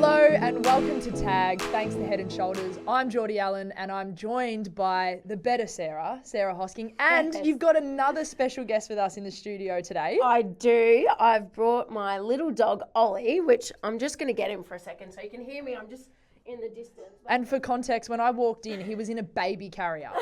Hello and welcome to Tag, thanks to Head and Shoulders. I'm Jordy Allen and I'm joined by the better Sarah Hosking, and Yes. You've got another special guest with us in the studio today. I do. I've brought my little dog, Ollie, which I'm just going to get him for a second so you can hear me. I'm just in the distance. And for context, when I walked in, he was in a baby carrier.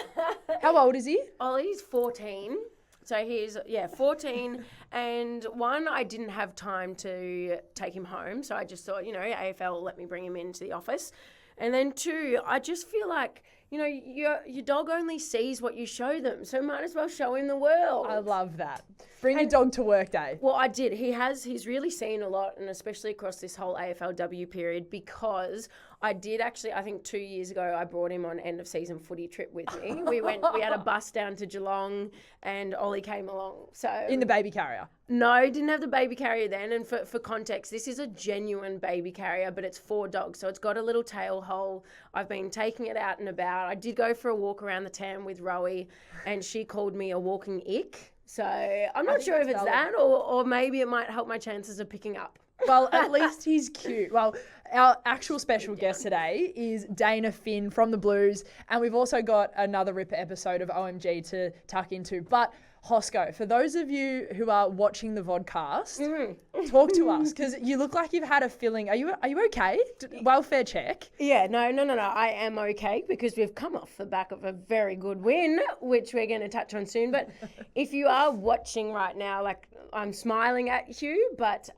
How old is he? Ollie's 14. So he's, 14. And one, I didn't have time to take him home. So I just thought, AFL let me bring him into the office. And then two, I just feel like, your dog only sees what you show them. So might as well show him the world. I love that. Bring your dog to work day. Well, I did. He's really seen a lot, and especially across this whole AFLW period, because I did actually, I think 2 years ago, I brought him on end of season footy trip with me. We had a bus down to Geelong and Ollie came along. So In the baby carrier? No, didn't have the baby carrier then. And for context, this is a genuine baby carrier, but it's 4 dogs. So it's got a little tail hole. I've been taking it out and about. I did go for a walk around the town with Rowie, and she called me a walking ick. So I'm not sure if it's that or maybe it might help my chances of picking up. Well, at least he's cute. Well, our actual special guest today is Dayna Finn from the Blues, and we've also got another Ripper episode of OMG to tuck into. But Hosko, for those of you who are watching the vodcast, talk to us, because you look like you've had a filling. Are you okay? Welfare check. Yeah, no. I am okay because we've come off the back of a very good win, which we're going to touch on soon. But if you are watching right now, like I'm smiling at you, but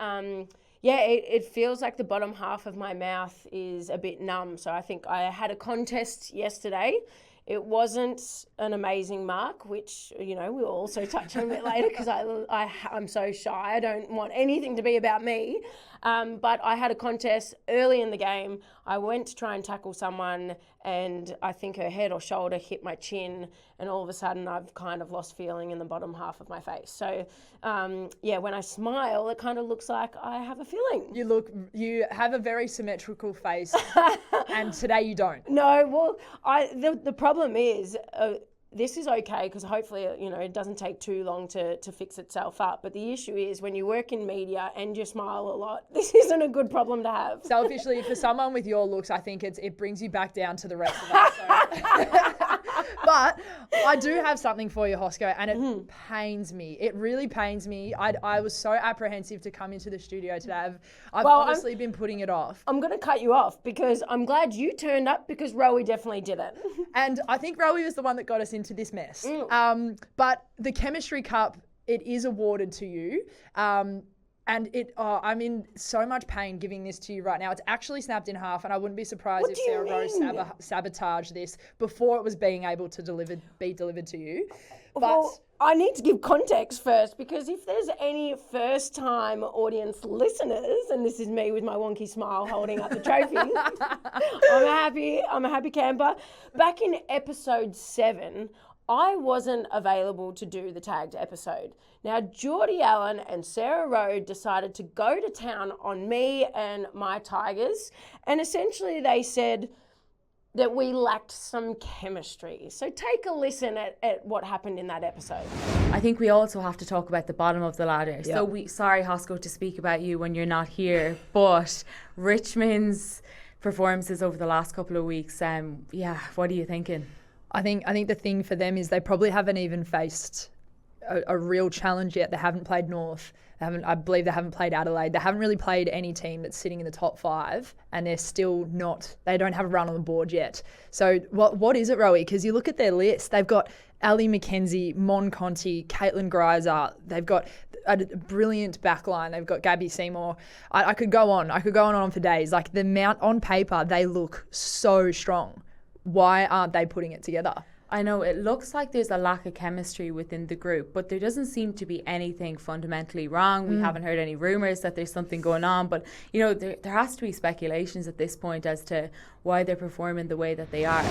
it feels like the bottom half of my mouth is a bit numb. So I think I had a contest yesterday. It wasn't an amazing mark, which, we'll also touch on a bit later because I'm so shy. I don't want anything to be about me. But I had a contest early in the game. I went to try and tackle someone and I think her head or shoulder hit my chin, and all of a sudden I've kind of lost feeling in the bottom half of my face. So, when I smile, it kind of looks like I have a filling. You have a very symmetrical face, and today you don't. No, well, the problem is, this is okay because hopefully, it doesn't take too long to fix itself up. But the issue is when you work in media and you smile a lot, this isn't a good problem to have. Selfishly, for someone with your looks, I think it brings you back down to the rest of us. So. But I do have something for you, Hosko, and it pains me. It really pains me. I was so apprehensive to come into the studio today. I've honestly been putting it off. I'm going to cut you off because I'm glad you turned up because Rowie definitely didn't. And I think Rowie was the one that got us into this mess. But the Chemistry Cup, it is awarded to you. And I'm in so much pain giving this to you right now. It's actually snapped in half, and I wouldn't be surprised if Sarah Rose sabotaged this before it was being able to be delivered to you. Well, I need to give context first, because if there's any first-time audience listeners, and this is me with my wonky smile holding up the trophy, I'm a happy camper. Back in episode 7, I wasn't available to do the tagged episode. Now, Jordy Allen and Sarah Rowe decided to go to town on me and my Tigers, and essentially they said that we lacked some chemistry. So take a listen at what happened in that episode. I think we also have to talk about the bottom of the ladder. Yep. So sorry, Hosko, to speak about you when you're not here, but Richmond's performances over the last couple of weeks, what are you thinking? I think the thing for them is they probably haven't even faced a real challenge yet. They haven't played North. I believe they haven't played Adelaide. They haven't really played any team that's sitting in the top 5, and they're still not. They don't have a run on the board yet. So what is it, Rowie? Because you look at their list. They've got Ali McKenzie, Mon Conti, Caitlin Greiser. They've got a brilliant backline. They've got Gabby Seymour. I could go on. I could go on for days. Like the amount on paper, they look so strong. Why aren't they putting it together? I know it looks like there's a lack of chemistry within the group, but there doesn't seem to be anything fundamentally wrong. We haven't heard any rumours that there's something going on, but there has to be speculations at this point as to why they're performing the way that they are.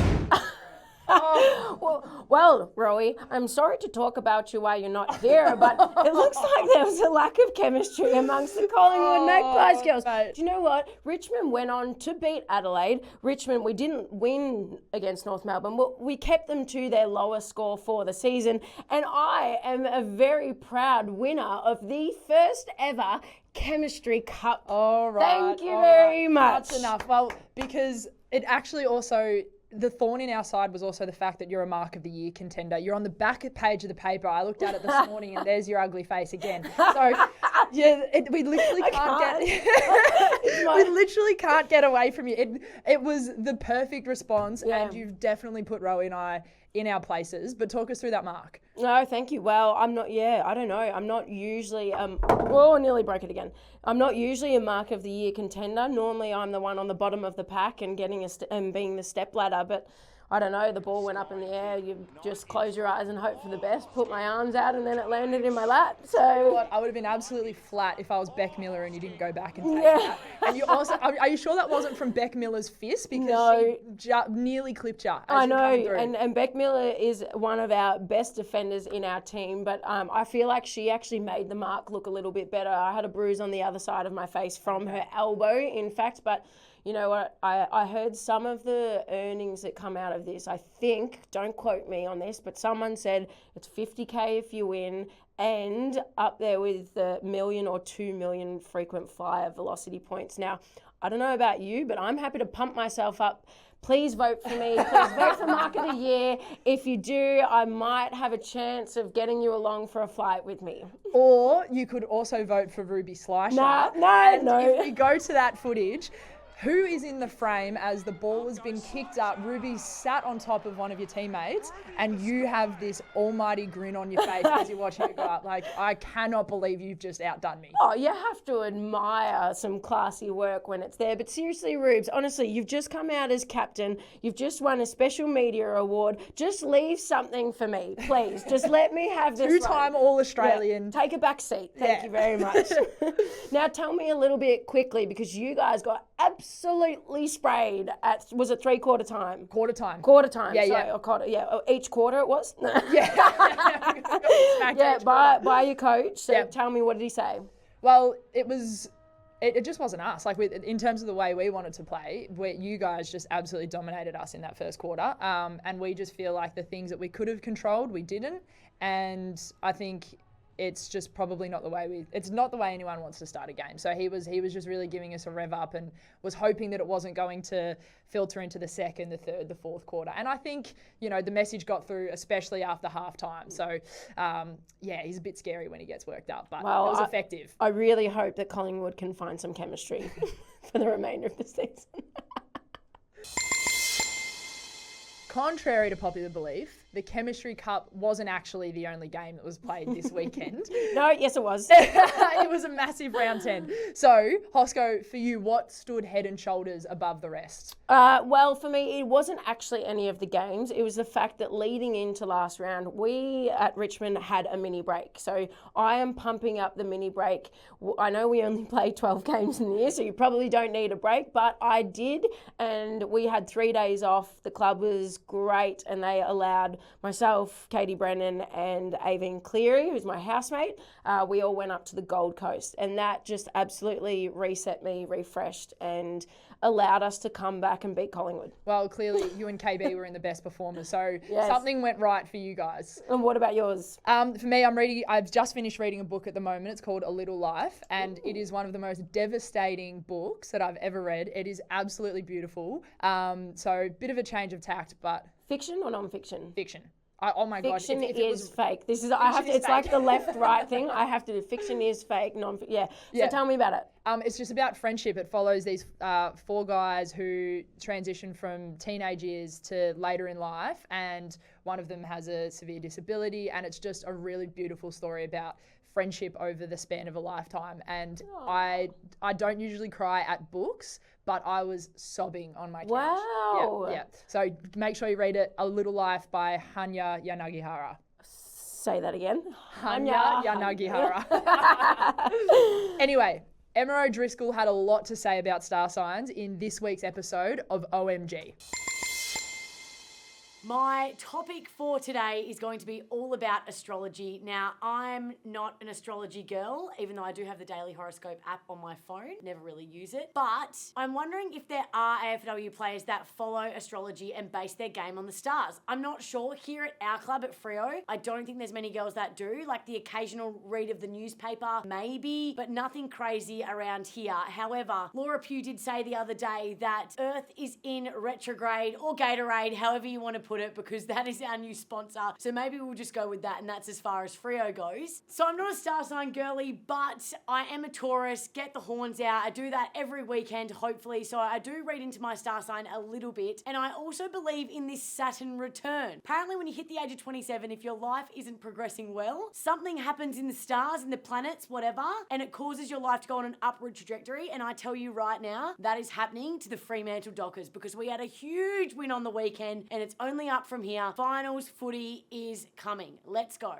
Well, Rowie, I'm sorry to talk about you while you're not here, but it looks like there was a lack of chemistry amongst the Collingwood Magpies girls. mate. Do you know what? Richmond went on to beat Adelaide. Richmond, we didn't win against North Melbourne. We kept them to their lowest score for the season. And I am a very proud winner of the first ever Chemistry Cup. All right. Thank you all very right. much. That's enough. Well, because it actually also, the thorn in our side was also the fact that you're a Mark of the Year contender. You're on the back page of the paper. I looked at it this morning and there's your ugly face again. So, yeah, we literally we literally can't get away from you. It was the perfect response, and you've definitely put Rowie and I in our places. But talk us through that mark. No, thank you. Well, I don't know. I'm not usually, I nearly broke it again. I'm not usually a Mark of the Year contender. Normally I'm the one on the bottom of the pack and being the stepladder, but I don't know, the ball went up in the air. You just close your eyes and hope for the best, put my arms out, and then it landed in my lap. So I would have been absolutely flat if I was Beck Miller and you didn't go back and take that. And you also, are you sure that wasn't from Beck Miller's fist? Because she nearly clipped you. I know, and Beck Miller is one of our best defenders in our team, but I feel like she actually made the mark look a little bit better. I had a bruise on the other side of my face from her elbow, in fact, but you know what, I heard some of the earnings that come out of this. I think, don't quote me on this, but someone said it's 50K if you win and up there with the 1 million or 2 million frequent flyer velocity points. Now, I don't know about you, but I'm happy to pump myself up. Please vote for me. Please vote for Mark of the Year. If you do, I might have a chance of getting you along for a flight with me. Or you could also vote for Ruby Slisher. No. If we go to that footage, who is in the frame as the ball has been kicked up? Ruby sat on top of one of your teammates and you have this almighty grin on your face as you're watching it go up. Like, I cannot believe you've just outdone me. Oh, you have to admire some classy work when it's there. But seriously, Rubes, honestly, you've just come out as captain. You've just won a special media award. Just leave something for me, please. Just let me have this. Two-time All-Australian. Yeah, take a back seat. Thank you very much. Now, tell me a little bit quickly, because you guys got absolutely sprayed at, was it 3/4 time? Quarter time. Quarter time. Yeah. A quarter, each quarter it was? Yeah. By your coach. So tell me, what did he say? Well, it just wasn't us. Like, in terms of the way we wanted to play, you guys just absolutely dominated us in that first quarter. And we just feel like the things that we could have controlled, we didn't. And I think it's just probably not the way it's not the way anyone wants to start a game. So he was just really giving us a rev up and was hoping that it wasn't going to filter into the second, the third, the fourth quarter. And I think, the message got through, especially after halftime. So, he's a bit scary when he gets worked up, but it was effective. I really hope that Collingwood can find some chemistry for the remainder of the season. Contrary to popular belief, the Chemistry Cup wasn't actually the only game that was played this weekend. No, yes it was. It was a massive round 10. So, Hosko, for you, what stood head and shoulders above the rest? Well, for me, it wasn't actually any of the games. It was the fact that leading into last round, we at Richmond had a mini break. So I am pumping up the mini break. I know we only play 12 games in the year, so you probably don't need a break, but I did, and we had 3 days off. The club was great, and they allowed myself, Katie Brennan, and Aveen Cleary, who's my housemate. We all went up to the Gold Coast, and that just absolutely reset me, refreshed, and allowed us to come back and beat Collingwood. Well, clearly you and KB were in the best performers, so something went right for you guys. And what about yours? For me, I've just finished reading a book at the moment. It's called A Little Life, and it is one of the most devastating books that I've ever read. It is absolutely beautiful. So bit of a change of tact, but... Fiction or non-fiction? Fiction. Oh my God. Fiction is fake. It's like the left-right thing. I have to do fiction is fake, So tell me about it. It's just about friendship. It follows these 4 guys who transition from teenage years to later in life, and one of them has a severe disability, and it's just a really beautiful story about friendship over the span of a lifetime. And I don't usually cry at books, but I was sobbing on my couch. Wow. Yeah. So make sure you read it. A Little Life by Hanya Yanagihara. Say that again. Hanya Yanagihara. Anyway, Emma O'Driscoll had a lot to say about star signs in this week's episode of OMG. My topic for today is going to be all about astrology. Now, I'm not an astrology girl, even though I do have the daily horoscope app on my phone. Never really use it. But I'm wondering if there are AFLW players that follow astrology and base their game on the stars. I'm not sure. Here at our club at Freo, I don't think there's many girls that do. Like the occasional read of the newspaper, maybe, but nothing crazy around here. However, Laura Pugh did say the other day that Earth is in retrograde or Gatorade, however you want to put it, because that is our new sponsor. So maybe we'll just go with that, and that's as far as Freo goes. So I'm not a star sign girly, but I am a Taurus. Get the horns out. I do that every weekend, hopefully. So I do read into my star sign a little bit. And I also believe in this Saturn return. Apparently, when you hit the age of 27, if your life isn't progressing well, something happens in the stars, in the planets, whatever, and it causes your life to go on an upward trajectory. And I tell you right now, that is happening to the Fremantle Dockers, because we had a huge win on the weekend, and it's only up from here. Finals footy is coming. Let's go.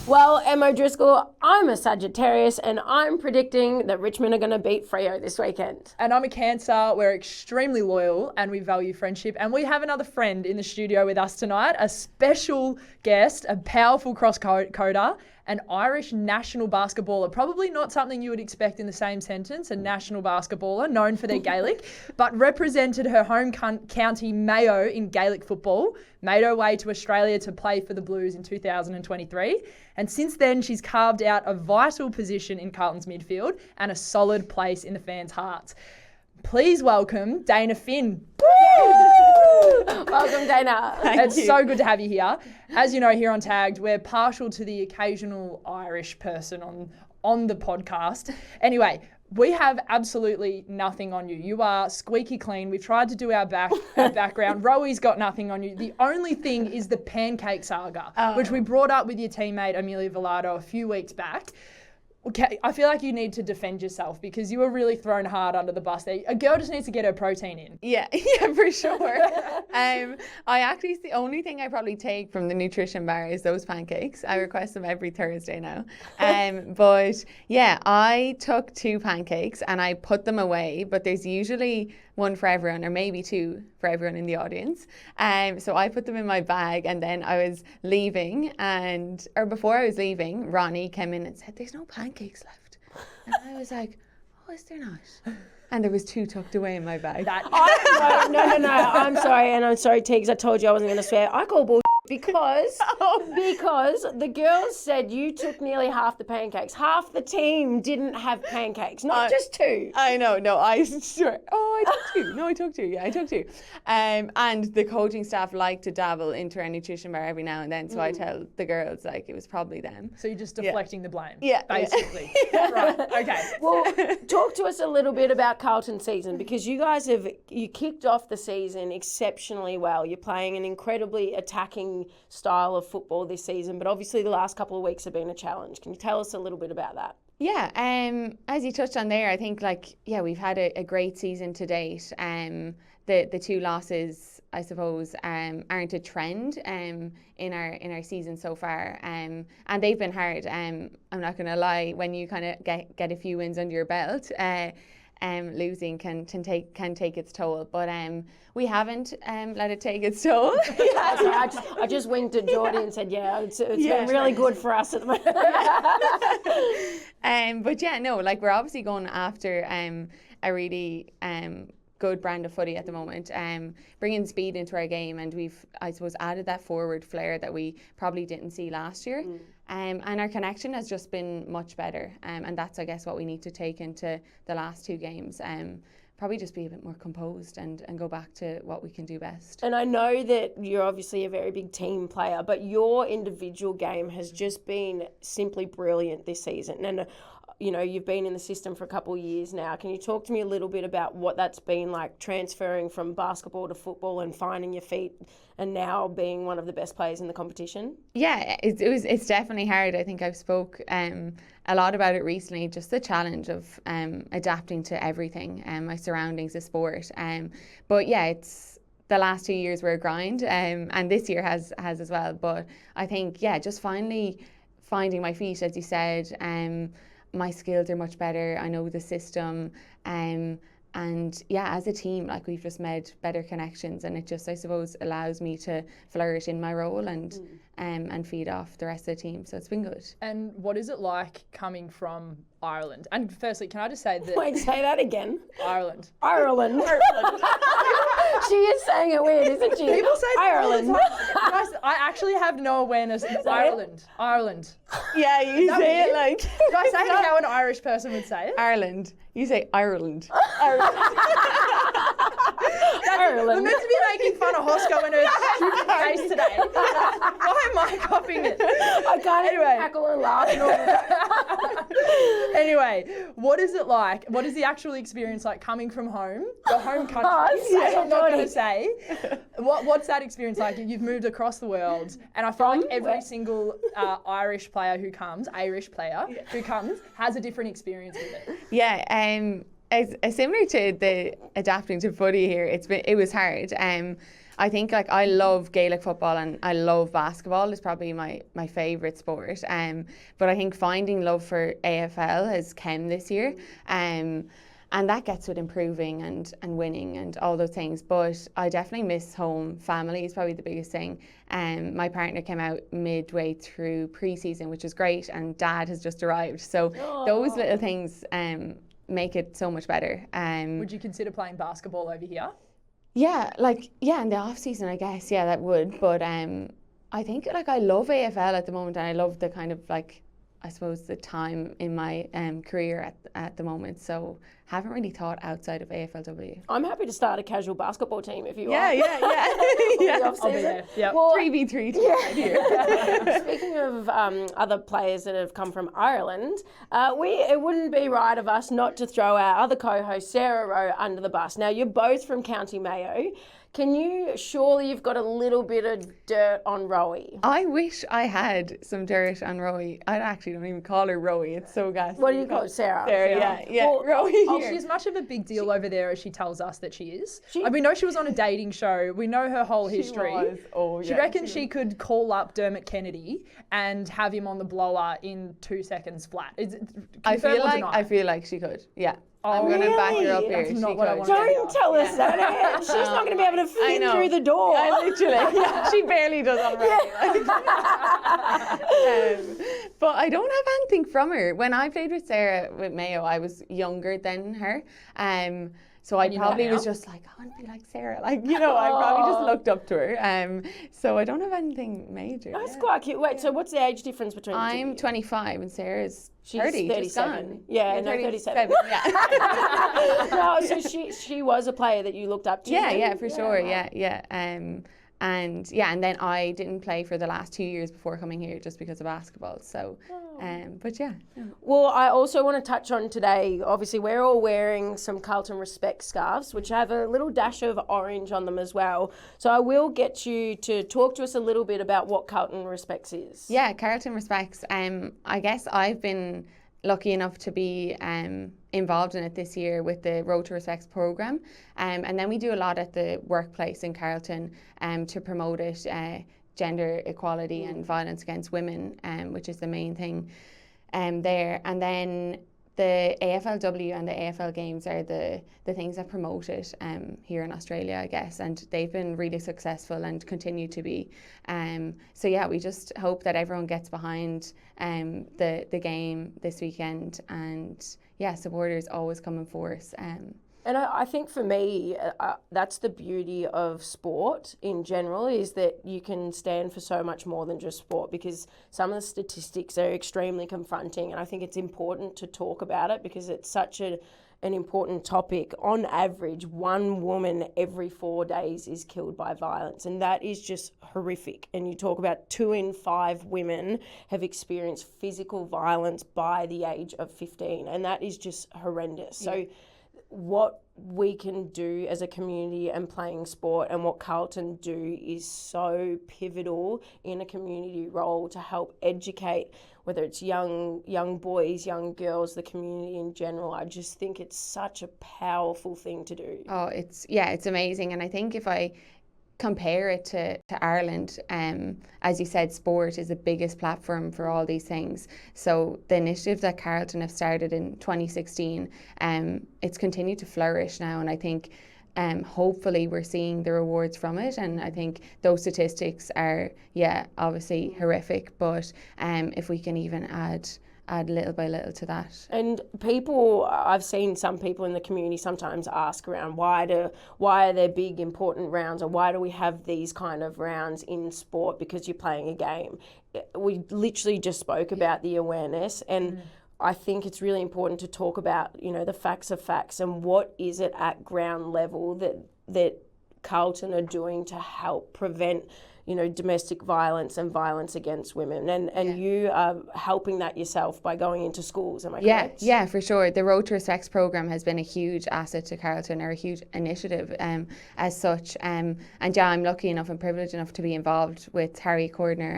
Well, Emma Driscoll, I'm a Sagittarius and I'm predicting that Richmond are going to beat Freo this weekend. And I'm a Cancer. We're extremely loyal and we value friendship. And we have another friend in the studio with us tonight, a special guest, a powerful cross-coder, an Irish national basketballer. Probably not something you would expect in the same sentence, a national basketballer known for their Gaelic, but represented her home county Mayo in Gaelic football, made her way to Australia to play for the Blues in 2023. And since then, she's carved out a vital position in Carlton's midfield and a solid place in the fans' hearts. Please welcome Dayna Finn. Welcome, Dayna. It's so good to have you here. As you know, here on Tagged, we're partial to the occasional Irish person on the podcast. Anyway, we have absolutely nothing on you. You are squeaky clean. We've tried to do our background. Roey's got nothing on you. The only thing is the pancake saga, which we brought up with your teammate Amelia Velado a few weeks back. Okay, I feel like you need to defend yourself because you were really thrown hard under the bus there. A girl just needs to get her protein in. Yeah, for sure. I actually, the only thing I probably take from the nutrition bar is those pancakes. I request them every Thursday now. But yeah, I took 2 pancakes and I put them away, but there's usually one for everyone or maybe 2 for everyone in the audience. So I put them in my bag and then I was leaving or before I was leaving, Ronnie came in and said, "There's no pancakes left." And I was like, "Oh, is there not?" And there was 2 tucked away in my bag. No, I'm sorry, and I'm sorry, Tiggs, I told you I wasn't going to swear. I call bullshit because the girls said you took nearly half the pancakes. Half the team didn't have pancakes, not just 2. I know, no, I swear. Oh, I took 2. No, I took 2. Yeah, I took 2. And the coaching staff like to dabble into our nutrition bar every now and then, so I tell the girls, like, it was probably them. So you're just deflecting the blame. Yeah. Basically. Right, okay. Well, talk to us a little bit about Carlton season, because you guys you kicked off the season exceptionally well. You're playing an incredibly attacking style of football this season, but obviously the last couple of weeks have been a challenge. Can you tell us a little bit about that? Yeah, as you touched on there, I think we've had a great season to date. The 2 losses, I suppose, aren't a trend in our season so far, and they've been hard. I'm not going to lie, when you kind of get a few wins under your belt, losing can take its toll, but we haven't let it take its toll. Yeah, so I just winked at Jordy and said, yeah, it's been really good for us at the moment. But yeah, no, we're obviously going after a really good brand of footy at the moment, bringing speed into our game, and we've, I suppose, added that forward flair that we probably didn't see last year. And our connection has just been much better, and that's, I guess, what we need to take into the last 2 games. Probably just be a bit more composed and go back to what we can do best. And I know that you're obviously a very big team player, but your individual game has just been simply brilliant this season. And you know, you've been in the system for a couple of years now. Can you talk to me a little bit about what that's been like, transferring from basketball to football and finding your feet and now being one of the best players in the competition? Yeah, it's definitely hard. I think I've spoke a lot about it recently, just the challenge of adapting to everything, my surroundings, the sport. But yeah, it's the last 2 years were a grind, and this year has as well. But I think, yeah, just finally finding my feet, as you said. My skills are much better. I know the system, and and yeah, as a team, like we've just made better connections, and it just, I suppose, allows me to flourish in my role and feed off the rest of the team. So it's been good. And what is it like coming from Ireland? And firstly, can I just say that Wait, say that again. Ireland. Ireland. She is saying it weird, isn't she? People say Ireland. Guys, I actually have no awareness. Ireland. Ireland. Yeah, you say it like Do I say it how an Irish person would say it? Ireland. You say Ireland. We're meant to be making fun of Hosko and her stupid face today. Why am I copying it? I can't even cackle and laugh. Anyway, what is it like? What is the actual experience like coming from home, your home country? I'm not going to say. What's that experience like? You've moved across the world, and I feel like every single Irish player who comes, has a different experience with it. Yeah, it's similar to the adapting to footy here. It was hard. I think like I love Gaelic football and I love basketball. It's probably my favourite sport. But I think finding love for AFL has come this year. And that gets with improving and winning and all those things. But I definitely miss home. Family is probably the biggest thing. My partner came out midway through pre-season, which is great, and Dad has just arrived. So those little things make it so much better. Would you consider playing basketball over here? Yeah, in the off season, I guess, yeah, that would. But I think like I love AFL at the moment, and I love the kind of like, I suppose, the time in my career at the moment. So haven't really thought outside of AFLW. I'm happy to start a casual basketball team if you Yeah. I'll be there. Yep. Well, 3v3 team right here. Speaking of other players that have come from Ireland, it wouldn't be right of us not to throw our other co-host Sarah Rowe under the bus. Now, you're both from County Mayo. Surely you've got a little bit of dirt on Rowie. I wish I had some dirt on Rowie. I actually don't even call her Rowie. It's so ghastly. What do you call it, Sarah? Sarah, yeah. Well, Rowie here. She's much of a big deal over there as she tells us that she is. We know she was on a dating show. We know her whole history. She reckons she could call up Dermot Kennedy and have him on the blower in 2 seconds flat. I feel like she could. Yeah. I'm going to back her up here. That's not what I want. Don't tell us that. She's not going to be able to fit through the door. Literally. She barely does on but I don't have anything from her. When I played with Sarah with Mayo, I was younger than her. So I probably was just like, I want to be like Sarah. I probably just looked up to her. So I don't have anything major. That's quite cute. Wait, so what's the age difference between you? I'm 25 and Sarah's 30. 37. Yeah, 37. Yeah. No, so she was a player that you looked up to. Yeah, for sure. Yeah. And then I didn't play for the last 2 years before coming here just because of basketball. So, but yeah. Well, I also want to touch on today, obviously we're all wearing some Carlton Respects scarves, which have a little dash of orange on them as well. So I will get you to talk to us a little bit about what Carlton Respects is. Yeah, Carlton Respects. I guess I've been lucky enough to be involved in it this year with the Road to Respects programme. And then we do a lot at the workplace in Carlton to promote it, gender equality and violence against women, which is the main thing there. And then the AFLW and the AFL games are the things that promote it here in Australia, I guess, and they've been really successful and continue to be. So yeah, we just hope that everyone gets behind the game this weekend, and yeah, supporters always come in force. And I think for me, that's the beauty of sport in general, is that you can stand for so much more than just sport, because some of the statistics are extremely confronting, and I think it's important to talk about it because it's such an important topic. On average, 1 woman every 4 days is killed by violence, and that is just horrific. And you talk about 2 in 5 women have experienced physical violence by the age of 15, and that is just horrendous. Yeah. So what we can do as a community and playing sport, and what Carlton do, is so pivotal in a community role to help educate, whether it's young boys, young girls, the community in general. I just think it's such a powerful thing to do. Oh, it's amazing. And I think if I compare it to Ireland, as you said, sport is the biggest platform for all these things. So the initiative that Carlton have started in 2016, it's continued to flourish now, and I think hopefully we're seeing the rewards from it. And I think those statistics are, obviously horrific, but if we can even add little by little to that. And I've seen some people in the community sometimes ask around why are there big important rounds, or why do we have these kind of rounds in sport because you're playing a game. We literally just spoke about the awareness, and I think it's really important to talk about, the facts of facts and what is it at ground level that Carlton are doing to help prevent domestic violence and violence against women. And you are helping that yourself by going into schools, am I correct? Yeah, for sure. The Road to Respects programme has been a huge asset to Carlton, or a huge initiative as such. And I'm lucky enough and privileged enough to be involved with Harry Cordner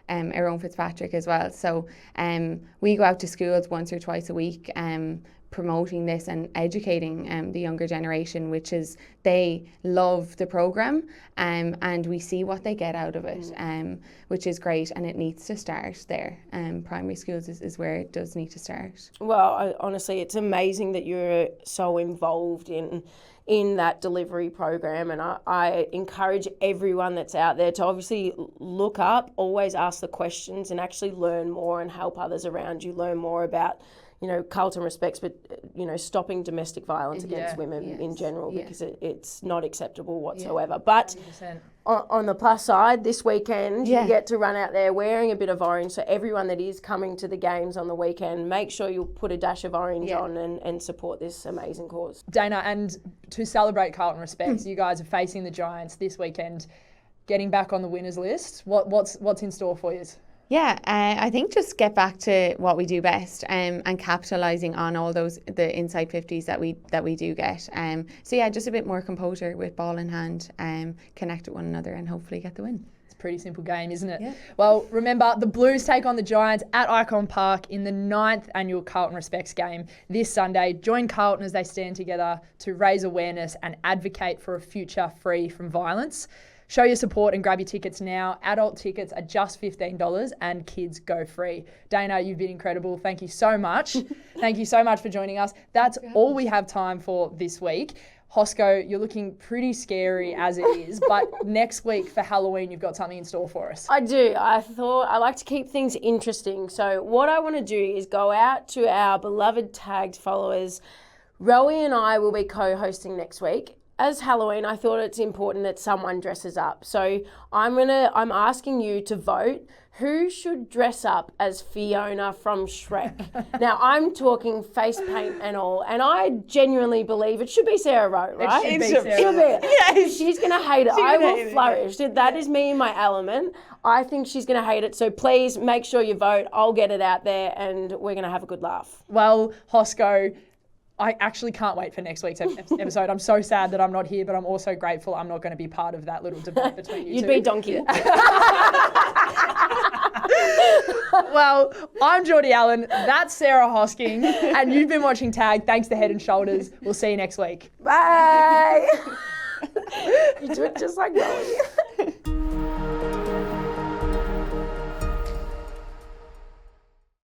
and our own Fitzpatrick as well. So we go out to schools once or twice a week, promoting this and educating the younger generation, which is, they love the programme, and we see what they get out of it, which is great, and it needs to start there. Primary schools is where it does need to start. Well, honestly, it's amazing that you're so involved in that delivery program, and I encourage everyone that's out there to obviously look up, always ask the questions, and actually learn more and help others around you learn more about Carlton Respects, but stopping domestic violence against women in general, because it's not acceptable whatsoever. But on the plus side, this weekend you get to run out there wearing a bit of orange. So everyone that is coming to the games on the weekend, make sure you put a dash of orange on and support this amazing cause. Dayna, and to celebrate Carlton Respects, you guys are facing the Giants this weekend, getting back on the winners list. What's in store for you? Yeah, I think just get back to what we do best, and capitalising on all the inside 50s that we do get. Just a bit more composure with ball in hand, connect with one another, and hopefully get the win. It's a pretty simple game, isn't it? Yeah. Well, remember, the Blues take on the Giants at Icon Park in the 9th annual Carlton Respects game this Sunday. Join Carlton as they stand together to raise awareness and advocate for a future free from violence. Show your support and grab your tickets now. Adult tickets are just $15 and kids go free. Dayna, you've been incredible. Thank you so much. Thank you so much for joining us. That's all we have time for this week. Hosko, you're looking pretty scary as it is, but next week for Halloween, you've got something in store for us. I do. I thought I like to keep things interesting. So what I want to do is go out to our beloved tagged followers. Rowie and I will be co-hosting next week. As Halloween, I thought it's important that someone dresses up. So I'm asking you to vote who should dress up as Fiona from Shrek. Now, I'm talking face paint and all, and I genuinely believe it should be Sarah Rowe, right? It should be Sarah Rowe. Yes. She's going to hate it. I will flourish. That is me in my element. I think she's going to hate it. So please make sure you vote. I'll get it out there, and we're going to have a good laugh. Well, Hosko, I actually can't wait for next week's episode. I'm so sad that I'm not here, but I'm also grateful I'm not going to be part of that little debate between you two. You'd be donkey. Well, I'm Jordy Allen. That's Sarah Hosking. And you've been watching Tag. Thanks to Head and Shoulders. We'll see you next week. Bye. You do it just like Rowie.